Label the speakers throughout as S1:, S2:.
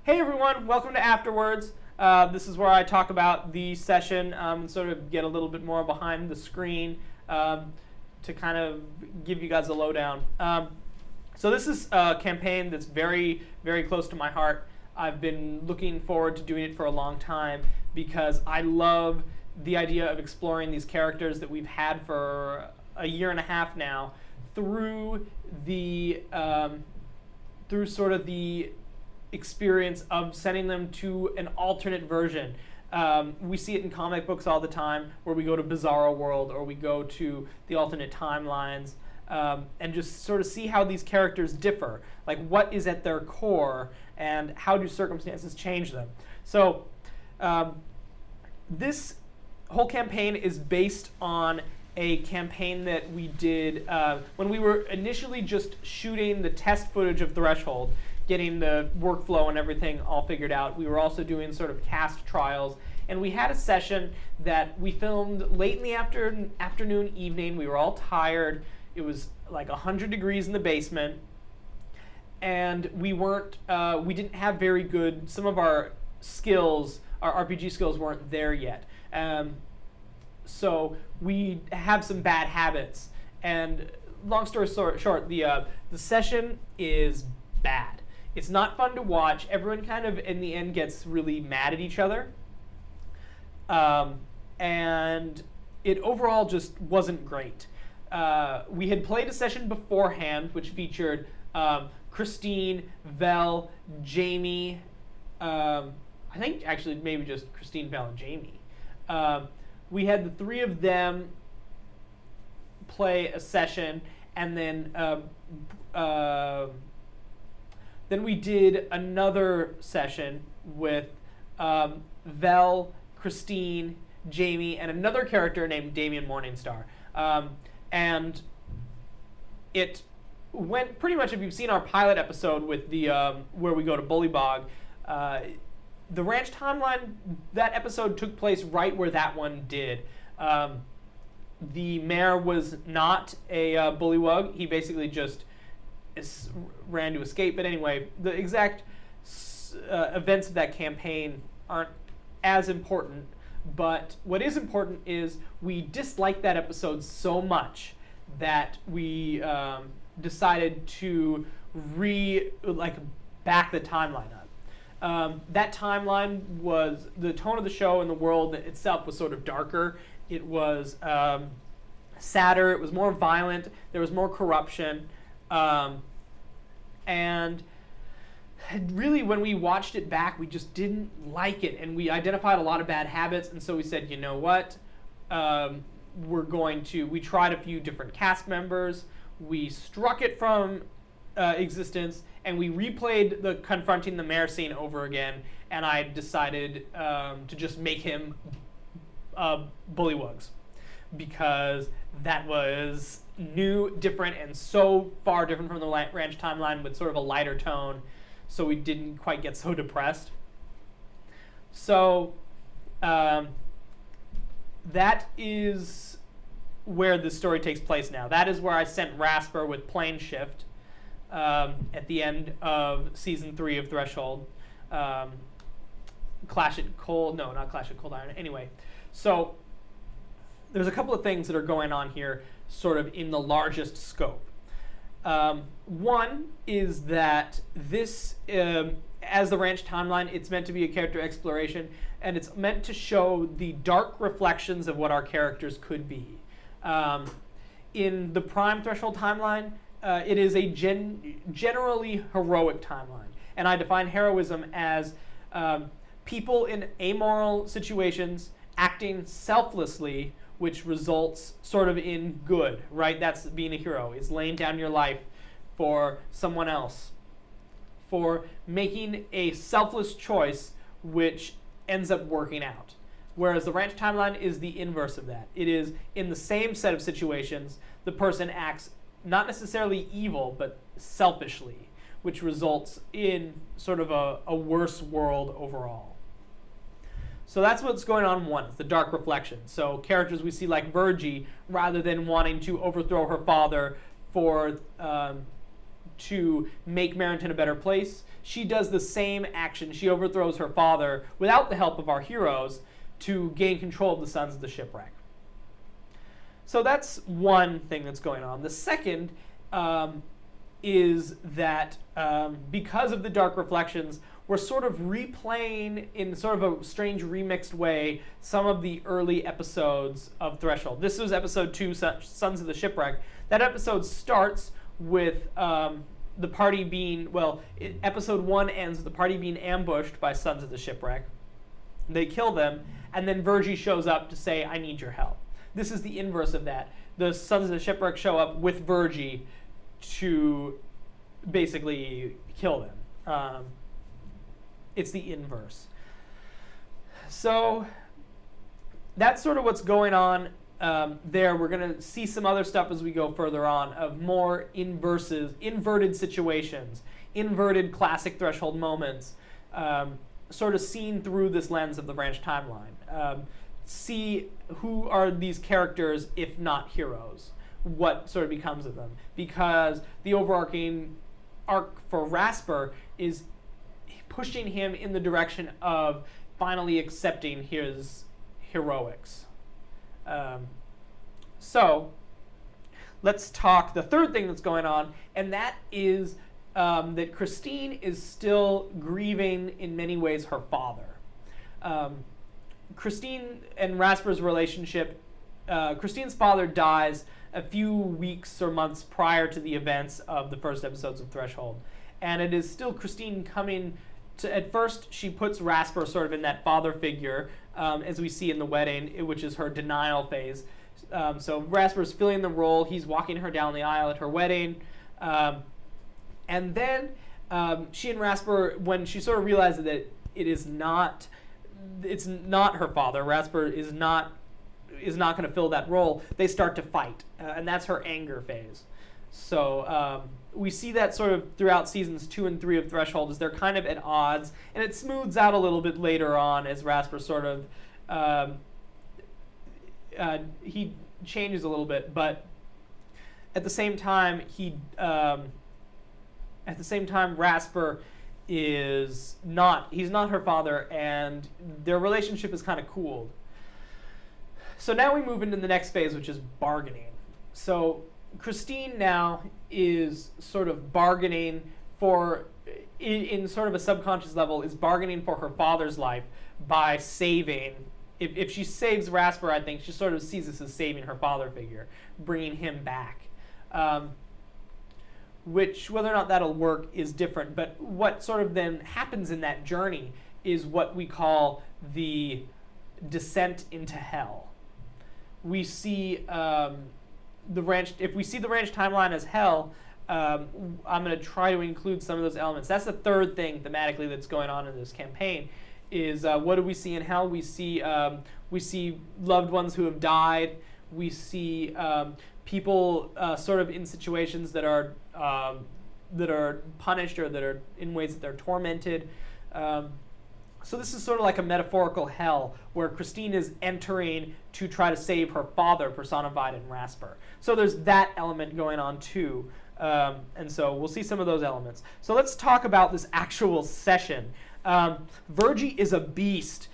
S1: Hey everyone, welcome to Afterwards. This is where I talk about the session and sort of get a little bit more behind the screen to kind of give you guys a lowdown. So this is a campaign that's very, very close to my heart. I've been looking forward to doing it for a long time because I love the idea of exploring these characters that we've had for a year and a half now through the through sort of the experience of sending them to an alternate version. We see it in comic books all the time where we go to Bizarro World or we go to the alternate timelines and just sort of see how these characters differ, like what is at their core and how do circumstances change them. So this whole campaign is based on a campaign that we did when we were initially just shooting the test footage of Threshold, getting the workflow and everything all figured out. We were also doing sort of cast trials, and we had a session that we filmed late in the afternoon, evening. We were all tired. It was like 100 degrees in the basement, and we didn't have very good, some of our skills, our RPG skills weren't there yet. So we have some bad habits, and long story short, the session is bad. It's not fun to watch. Everyone kind of, in the end, gets really mad at each other. And it overall just wasn't great. We had played a session beforehand, which featured Christine, Vel, Jamie, I think actually maybe just Christine, Vel, and Jamie. We had the three of them play a session, and then we did another session with Vel, Christine, Jamie, and another character named Damien Morningstar. And it went pretty much, if you've seen our pilot episode with the where we go to Bullybog, the ranch timeline, that episode took place right where that one did. The mayor was not a bullywug. He basically just ran to escape. But anyway, the exact events of that campaign aren't as important. But what is important is we disliked that episode so much that we decided to back the timeline up. That timeline was, the tone of the show and the world itself was sort of darker. It was sadder. It was more violent. There was more corruption. And really, when we watched it back, we just didn't like it, and we identified a lot of bad habits, and so we said, you know what, we tried a few different cast members, we struck it from existence, and we replayed the confronting the mayor scene over again, and I decided to just make him bullywugs, because that was new, different, and so far different from the ranch timeline with sort of a lighter tone, so we didn't quite get so depressed. So that is where the story takes place now. That is where I sent Rasper with Plane Shift at the end of Season 3 of Threshold. Clash at Cold, no, not Clash at Cold Iron. Anyway, so there's a couple of things that are going on here sort of in the largest scope. One is that this, as the ranch timeline, it's meant to be a character exploration, and it's meant to show the dark reflections of what our characters could be. In the Prime Threshold timeline, it is a generally heroic timeline, and I define heroism as people in amoral situations acting selflessly, which results sort of in good, right? That's being a hero, is laying down your life for someone else, for making a selfless choice which ends up working out. Whereas the ranch timeline is the inverse of that. It is, in the same set of situations, the person acts not necessarily evil, but selfishly, which results in sort of a worse world overall. So that's what's going on in one, it's the dark reflection. So characters we see like Virgie, rather than wanting to overthrow her father for to make Marenton a better place, she does the same action. She overthrows her father without the help of our heroes to gain control of the Sons of the Shipwreck. So that's one thing that's going on. The second is that because of the Dark Reflections, we're sort of replaying in sort of a strange remixed way some of the early episodes of Threshold. This was episode 2, Sons of the Shipwreck. That episode starts with the party being, episode 1 ends with the party being ambushed by Sons of the Shipwreck. They kill them, and then Virgie shows up to say, I need your help. This is the inverse of that. The Sons of the Shipwreck show up with Virgie to basically kill them. It's the inverse. So that's sort of what's going on there. We're going to see some other stuff as we go further on of more inverted situations, inverted classic Threshold moments, sort of seen through this lens of the branch timeline. See who are these characters if not heroes, what sort of becomes of them. Because the overarching arc for Rasper is pushing him in the direction of finally accepting his heroics. So let's talk the third thing that's going on, and that is that Christine is still grieving in many ways her father. Christine and Rasper's relationship, Christine's father dies a few weeks or months prior to the events of the first episodes of Threshold. And it is still Christine coming to, at first she puts Rasper sort of in that father figure, as we see in the wedding, which is her denial phase. So Rasper's filling the role, he's walking her down the aisle at her wedding. And then she and Rasper, when she sort of realizes that it's not her father, Rasper is not going to fill that role, they start to fight. And that's her anger phase. So we see that sort of throughout seasons 2 and 3 of Threshold, as they're kind of at odds, and it smooths out a little bit later on as Rasper sort of he changes a little bit, but at the same time Rasper he's not her father, and their relationship is kind of cooled. So now we move into the next phase, which is bargaining. So Christine now is sort of bargaining for, in sort of a subconscious level, is bargaining for her father's life by saving. If she saves Rasper, I think she sort of sees this as saving her father figure, bringing him back. Which, whether or not that'll work is different, but what sort of then happens in that journey is what we call the descent into hell. We see if we see the ranch timeline as hell, I'm going to try to include some of those elements. That's the third thing thematically that's going on in this campaign. Is what do we see in hell? We see loved ones who have died. We see people sort of in situations that are punished, or that are in ways that they're tormented. So this is sort of like a metaphorical hell where Christine is entering to try to save her father, personified in Rasper. So there's that element going on too. And so we'll see some of those elements. So let's talk about this actual session. Virgie is a beast.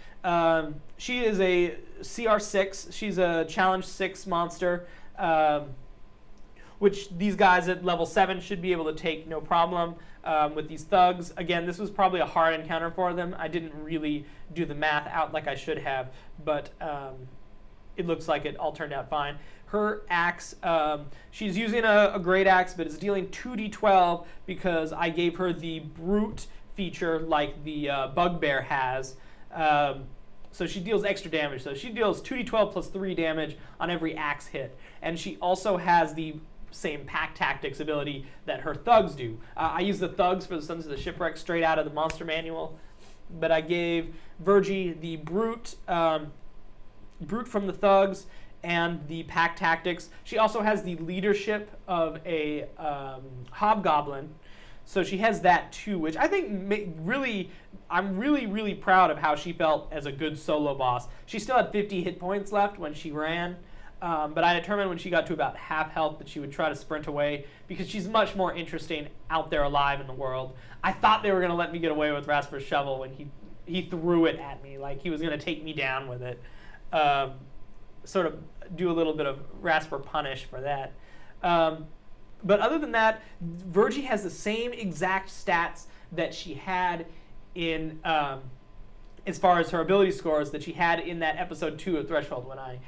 S1: She is a CR6. She's a Challenge 6 monster, which these guys at level 7 should be able to take no problem with these thugs. Again, this was probably a hard encounter for them. I didn't really do the math out like I should have, but it looks like it all turned out fine. Her axe, she's using a great axe, but it's dealing 2d12 because I gave her the brute feature like the bugbear has. So she deals extra damage. So she deals 2d12 plus 3 damage on every axe hit. And she also has the same pack tactics ability that her thugs do. I use the thugs for the Sons of the Shipwreck straight out of the monster manual. But I gave Virgie the brute from the thugs and the pack tactics. She also has the leadership of a hobgoblin. So she has that too, which I think I'm really proud of how she felt as a good solo boss. She still had 50 hit points left when she ran, But I determined when she got to about half health that she would try to sprint away because she's much more interesting out there alive in the world. I thought they were going to let me get away with Rasper's shovel when he threw it at me, like he was going to take me down with it. Sort of do a little bit of Rasper punish for that. But other than that, Virgie has the same exact stats that she had in, as far as her ability scores, that she had in that episode 2 of Threshold when I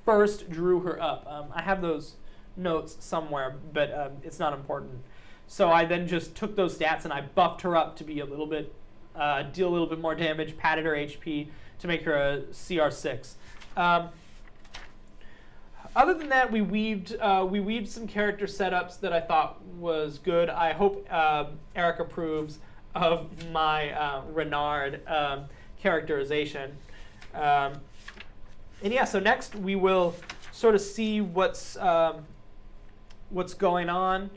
S1: first drew her up. I have those notes somewhere, but it's not important. So I then just took those stats and I buffed her up to be a little bit, deal a little bit more damage, padded her HP to make her a CR6. Other than that, we weaved some character setups that I thought was good. I hope Eric approves of my Renard characterization. And yeah, so next we will sort of see what's going on,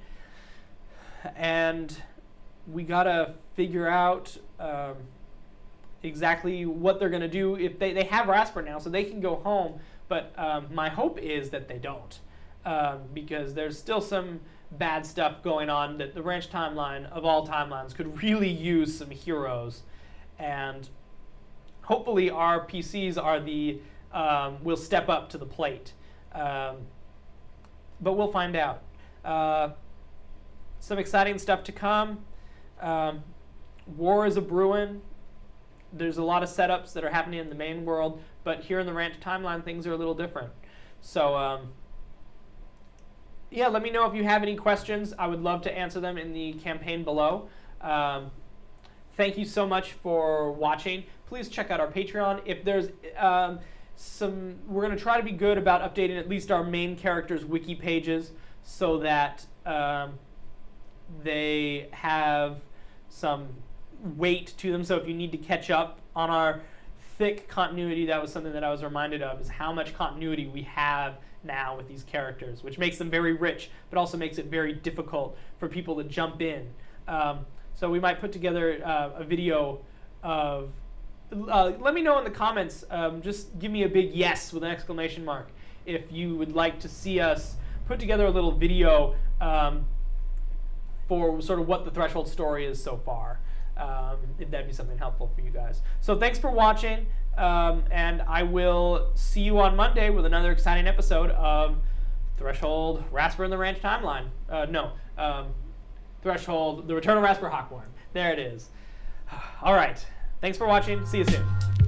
S1: and we gotta figure out exactly what they're gonna do. If they have Rasper now, so they can go home. But my hope is that they don't, because there's still some bad stuff going on that the Ranch timeline, of all timelines, could really use some heroes. And hopefully our PCs are will step up to the plate. But we'll find out. Some exciting stuff to come. War is a brewing. There's a lot of setups that are happening in the main world, but here in the Ranch timeline, things are a little different. So, yeah, let me know if you have any questions. I would love to answer them in the campaign below. Thank you so much for watching. Please check out our Patreon. If there's we're going to try to be good about updating at least our main characters' wiki pages so that they have some weight to them. So if you need to catch up on our thick continuity, that was something that I was reminded of, is how much continuity we have now with these characters, which makes them very rich, but also makes it very difficult for people to jump in. So we might put together a video of, let me know in the comments, just give me a big yes with an exclamation mark if you would like to see us put together a little video for sort of what the Threshold story is so far. If that'd be something helpful for you guys. So thanks for watching, and I will see you on Monday with another exciting episode of Threshold, Rasper and the Ranch timeline. Threshold, The Return of Rasper Hawkborne. There it is. All right. Thanks for watching. See you soon.